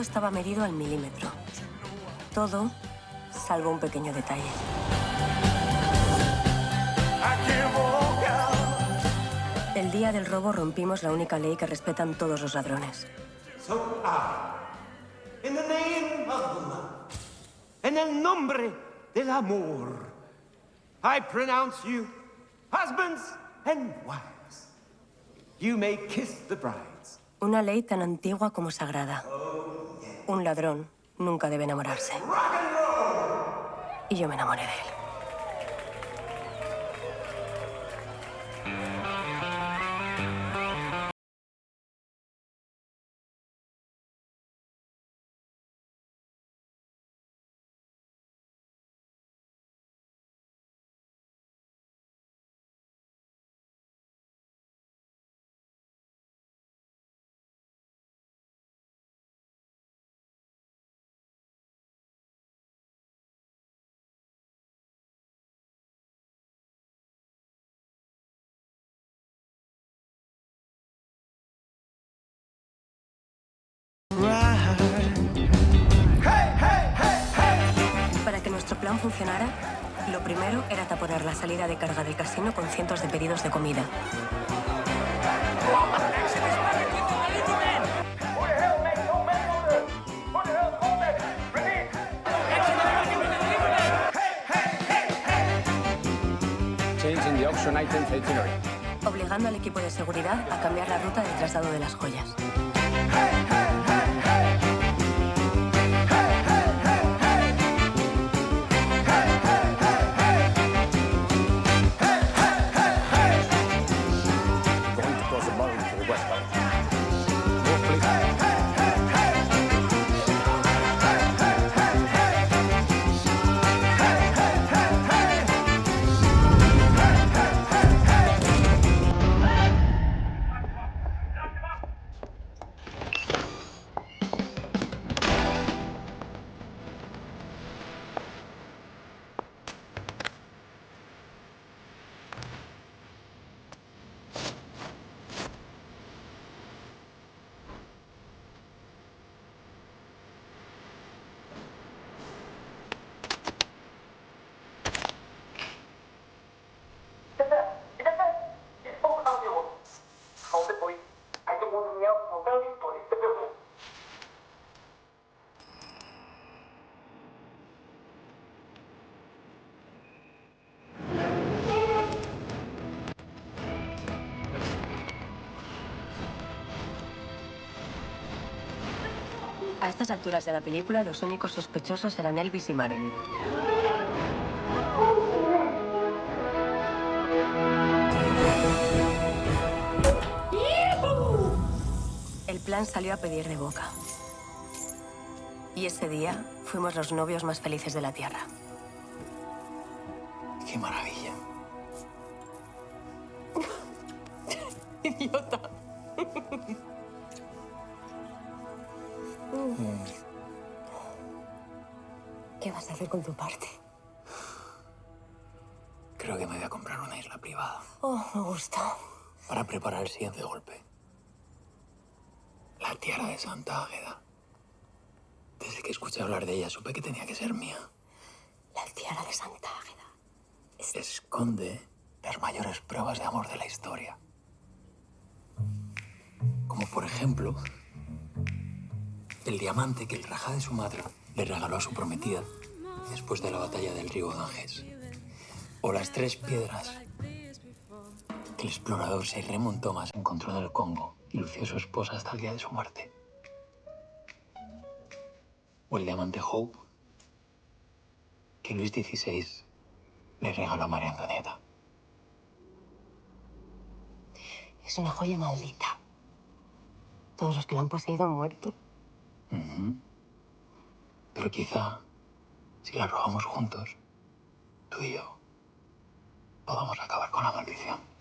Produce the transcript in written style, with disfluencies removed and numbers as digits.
estaba medido al milímetro. Todo, salvo un pequeño detalle. El día del robo rompimos la única ley que respetan todos los ladrones. So in the name of the love, en el nombre del amor, I pronounce you husbands and wives. You may kiss the brides. Una ley tan antigua como sagrada. Un ladrón nunca debe enamorarse. Y yo me enamoré de él. Para que nuestro plan funcionara, lo primero era taponar la salida de carga del casino con cientos de pedidos de comida. Changing the auction items itinerary. Obligando al equipo de seguridad a cambiar la ruta del traslado de las joyas. Going to cross the border to the westbound. Move, please. A estas alturas de la película, los únicos sospechosos eran Elvis y Marilyn. El plan salió a pedir de boca. Y ese día fuimos los novios más felices de la Tierra. ¡Qué maravilla! ¡Idiota! ¿Qué vas a hacer con tu parte? Creo que me voy a comprar una isla privada Oh, me gusta. para preparar el siguiente golpe. La tiara de Santa Águeda. Desde que escuché hablar de ella, supe que tenía que ser mía. La tiara de Santa Águeda. Esconde las mayores pruebas de amor de la historia. Como por ejemplo, el diamante que el Rajá de su madre le regaló a su prometida después de la batalla del río Ganges. O las 3 piedras que el explorador Seiremon Thomas encontró en el Congo y lució su esposa hasta el día de su muerte. O el diamante Hope que Luis XVI le regaló a María Antonieta. Es una joya maldita. Todos los que la han poseído han muerto. Pero quizá, si la robamos juntos, tú y yo, podamos acabar con la maldición.